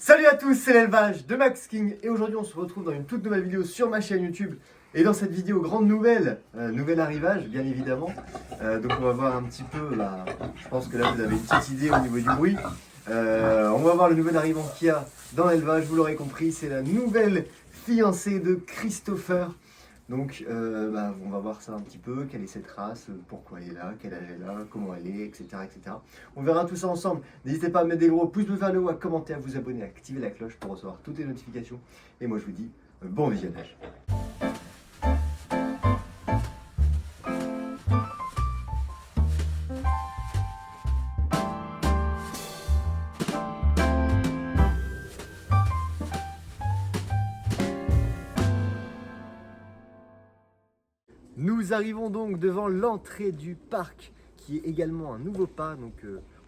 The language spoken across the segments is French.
Salut à tous, c'est l'élevage de Max King et aujourd'hui on se retrouve dans une toute nouvelle vidéo sur ma chaîne YouTube. Et dans cette vidéo, grande nouvelle, nouvel arrivage bien évidemment. Donc on va voir un petit peu, je pense que là vous avez une petite idée au niveau du bruit. On va voir le nouvel arrivant qu'il y a dans l'élevage, vous l'aurez compris, c'est la nouvelle fiancée de Christopher. Donc on va voir ça un petit peu, quelle est cette race, pourquoi elle est là, quel âge elle a, comment elle est, etc., etc. On verra tout ça ensemble. N'hésitez pas à mettre des gros pouces bleus vers le haut, à commenter, à vous abonner, à activer la cloche pour recevoir toutes les notifications. Et moi je vous dis bon visionnage. Nous arrivons donc devant l'entrée du parc, qui est également un nouveau parc. Donc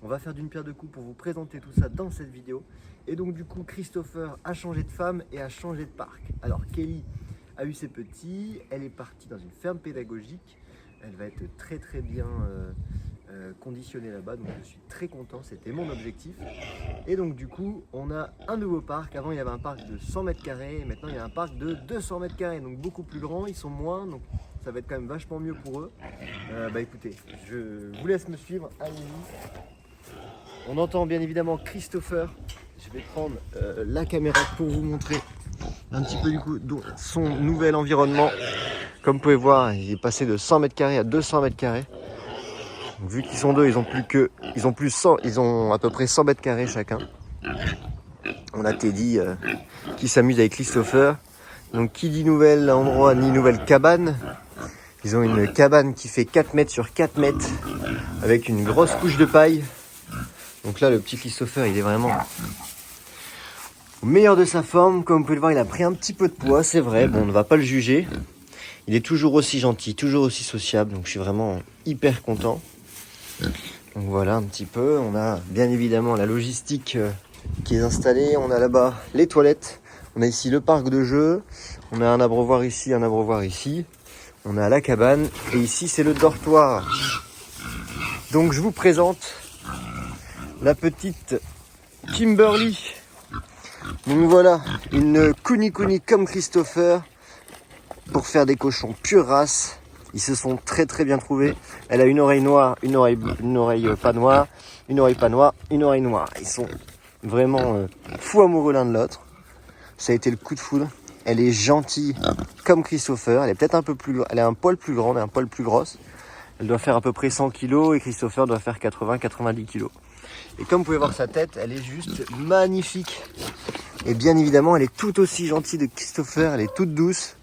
on va faire d'une pierre deux coups pour vous présenter tout ça dans cette vidéo. Et donc du coup, Christopher a changé de femme et a changé de parc. Alors Kelly a eu ses petits, elle est partie dans une ferme pédagogique. Elle va être très bien conditionnée là-bas, donc je suis très content, c'était mon objectif. Et donc du coup, on a un nouveau parc. Avant il y avait un parc de 100 mètres carrés, maintenant il y a un parc de 200 mètres carrés, donc beaucoup plus grand, ils sont moins, donc ça va être quand même vachement mieux pour eux. Écoutez, je vous laisse me suivre, allez-y. On entend bien évidemment Christopher. Je vais prendre la caméra pour vous montrer un petit peu du coup son nouvel environnement. Comme vous pouvez voir, il est passé de 100 mètres carrés à 200 mètres carrés. Donc, vu qu'ils sont deux, ils ont à peu près 100 mètres carrés chacun. On a Teddy qui s'amuse avec Christopher. Donc qui dit nouvel endroit ni nouvelle cabane. Ils ont une cabane qui fait 4 mètres sur 4 mètres avec une grosse couche de paille. Donc là, le petit Christopher, il est vraiment au meilleur de sa forme. Comme vous pouvez le voir, il a pris un petit peu de poids, c'est vrai. Bon, on ne va pas le juger. Il est toujours aussi gentil, toujours aussi sociable. Donc je suis vraiment hyper content. Donc voilà un petit peu. On a bien évidemment la logistique qui est installée. On a là-bas les toilettes. On a ici le parc de jeux. On a un abreuvoir ici, un abreuvoir ici. On a la cabane. Et ici, c'est le dortoir. Donc je vous présente la petite Kimberly. Donc voilà, une Kuni comme Christopher pour faire des cochons pure race. Ils se sont très bien trouvés. Elle a une oreille noire, une oreille pas noire, une oreille pas noire, une oreille noire. Ils sont vraiment fous amoureux l'un de l'autre. Ça a été le coup de foudre. Elle est gentille comme Christopher. Elle est peut-être un peu plus, elle est un poil plus grande et un poil plus grosse. Elle doit faire à peu près 100 kg et Christopher doit faire 80-90 kg. Et comme vous pouvez voir sa tête, elle est juste magnifique. Et bien évidemment, elle est tout aussi gentille que Christopher. Elle est toute douce.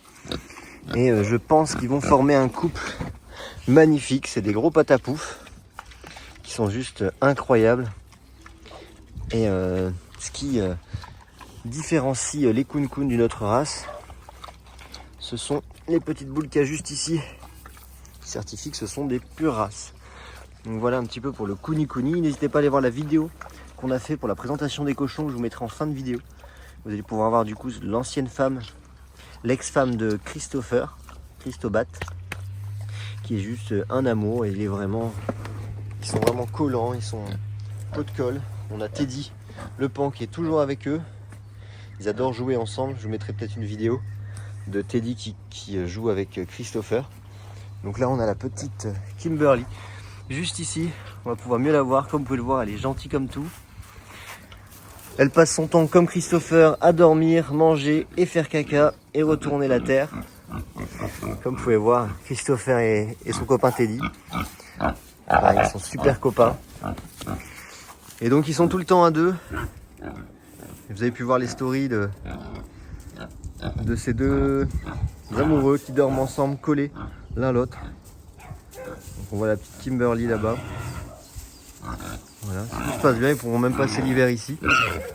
Et je pense qu'ils vont former un couple magnifique. C'est des gros patapouf qui sont juste incroyables. Et ce qui différencie les Kun d'une autre race, ce sont les petites boules qu'il y a juste ici qui certifient que ce sont des pures races. Donc voilà un petit peu pour le Kuni. N'hésitez pas à aller voir la vidéo qu'on a fait pour la présentation des cochons, que je vous mettrai en fin de vidéo. Vous allez pouvoir voir du coup l'ancienne femme, l'ex-femme de Christopher, Christobat, qui est juste un amour. Et ils sont vraiment collants, ils sont pot de colle. On a Teddy, le pan, qui est toujours avec eux. Ils adorent jouer ensemble. Je vous mettrai peut-être une vidéo de Teddy qui joue avec Christopher. Donc là on a la petite Kimberly juste ici. On va pouvoir mieux la voir. Comme vous pouvez le voir, elle est gentille comme tout. Elle passe son temps comme Christopher à dormir, manger et faire caca et retourner la terre. Comme vous pouvez voir, Christopher et son copain Teddy. Pareil, ils sont super copains. Et donc ils sont tout le temps à deux. Vous avez pu voir les stories de ces deux amoureux qui dorment ensemble, collés l'un l'autre. Donc on voit la petite Kimberly là-bas. Voilà, si tout se passe bien, ils pourront même passer l'hiver ici,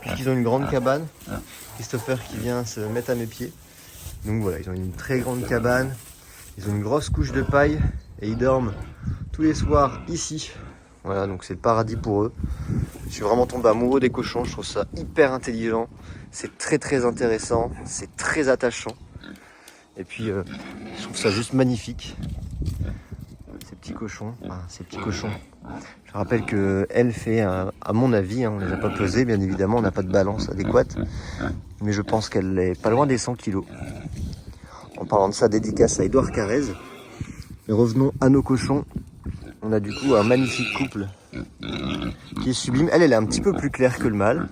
puisqu'ils ont une grande cabane. Christopher qui vient se mettre à mes pieds. Donc voilà, ils ont une très grande cabane, ils ont une grosse couche de paille et ils dorment tous les soirs ici. Voilà, donc c'est le paradis pour eux. Je suis vraiment tombé amoureux des cochons, je trouve ça hyper intelligent. C'est très intéressant, c'est très attachant. Et puis je trouve ça juste magnifique. Ces petits petits cochons. Enfin, ces petits cochons. Je rappelle que elle fait, à mon avis, hein, on ne les a pas pesés, bien évidemment, on n'a pas de balance adéquate. Mais je pense qu'elle est pas loin des 100 kilos. En parlant de ça, dédicace à Edouard Carrez. Et revenons à nos cochons. On a du coup un magnifique couple qui est sublime. Elle est un petit peu plus claire que le mâle.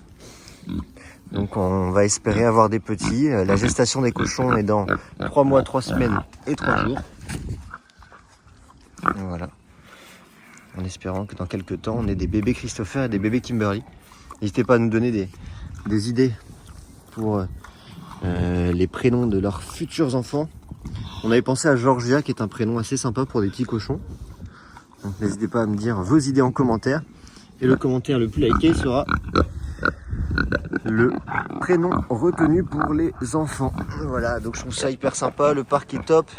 Donc on va espérer avoir des petits. La gestation des cochons est dans 3 mois, 3 semaines et 3 jours. Et voilà. En espérant que dans quelques temps, on ait des bébés Christopher et des bébés Kimberly. N'hésitez pas à nous donner des idées pour les prénoms de leurs futurs enfants. On avait pensé à Georgia, qui est un prénom assez sympa pour des petits cochons. Donc n'hésitez pas à me dire vos idées en commentaire. Et le commentaire le plus liké sera le prénom retenu pour les enfants. Voilà, donc je trouve ça hyper sympa. Le parc est top.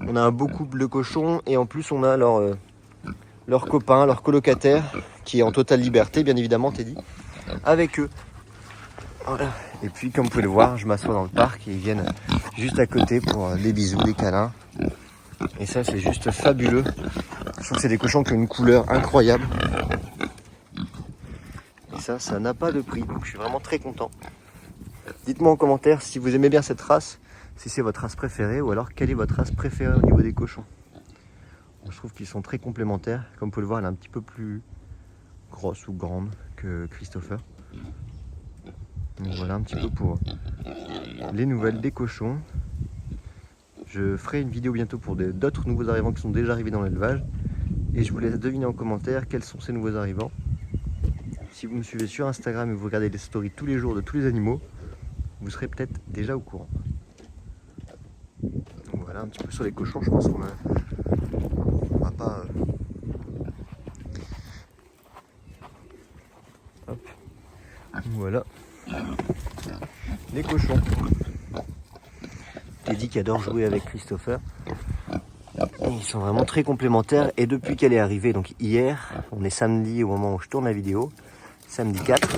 On a un beau couple de cochons. Et en plus, on a leur copain, leur colocataire, qui est en totale liberté, bien évidemment, Teddy, avec eux. Voilà. Et puis, comme vous pouvez le voir, je m'assois dans le parc et ils viennent juste à côté pour des bisous, des câlins. Et ça, c'est juste fabuleux. Je trouve que c'est des cochons qui ont une couleur incroyable. Et ça n'a pas de prix. Donc, je suis vraiment très content. Dites-moi en commentaire si vous aimez bien cette race, si c'est votre race préférée ou alors quelle est votre race préférée au niveau des cochons. Je trouve qu'ils sont très complémentaires. Comme vous pouvez le voir, elle est un petit peu plus grosse ou grande que Christopher. Donc voilà un petit peu pour les nouvelles des cochons. Je ferai une vidéo bientôt pour d'autres nouveaux arrivants qui sont déjà arrivés dans l'élevage. Et je vous laisse deviner en commentaire quels sont ces nouveaux arrivants. Si vous me suivez sur Instagram et vous regardez les stories tous les jours de tous les animaux, vous serez peut-être déjà au courant. Donc voilà un petit peu sur les cochons, je pense qu'on va pas... Hop. Voilà. Les cochons. Teddy qui adore jouer avec Christopher. Ils sont vraiment très complémentaires et depuis qu'elle est arrivée, donc hier, on est samedi au moment où je tourne la vidéo, samedi 4,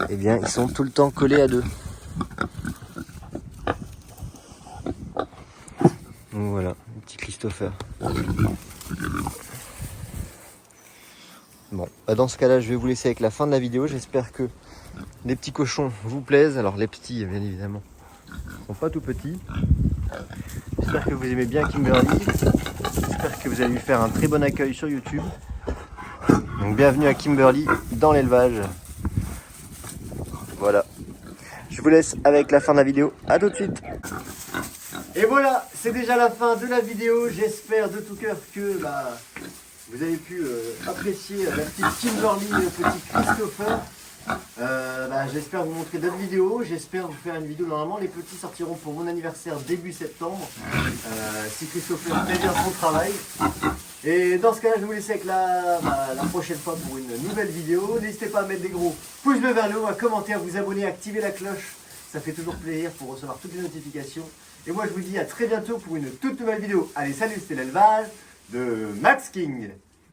et bien ils sont tout le temps collés à deux. Donc voilà, le petit Christopher. Bon, dans ce cas-là, je vais vous laisser avec la fin de la vidéo. J'espère que les petits cochons vous plaisent. Alors les petits, bien évidemment, ne sont pas tout petits. J'espère que vous aimez bien Kimberly. J'espère que vous allez lui faire un très bon accueil sur YouTube. Donc bienvenue à Kimberly dans l'élevage. Voilà. Je vous laisse avec la fin de la vidéo. À tout de suite. Et voilà, c'est déjà la fin de la vidéo. J'espère de tout cœur que vous avez pu apprécier la petite Kimberly et le petit Christopher. J'espère vous montrer d'autres vidéos. J'espère vous faire une vidéo. Normalement, les petits sortiront pour mon anniversaire début septembre. Si Christopher fait bien son travail. Et dans ce cas-là, je vais vous laisser avec la prochaine fois pour une nouvelle vidéo. N'hésitez pas à mettre des gros pouces bleus vers le haut, à commenter, à vous abonner, à activer la cloche. Ça fait toujours plaisir pour recevoir toutes les notifications. Et moi, je vous dis à très bientôt pour une toute nouvelle vidéo. Allez, salut, c'était l'élevage de Max King.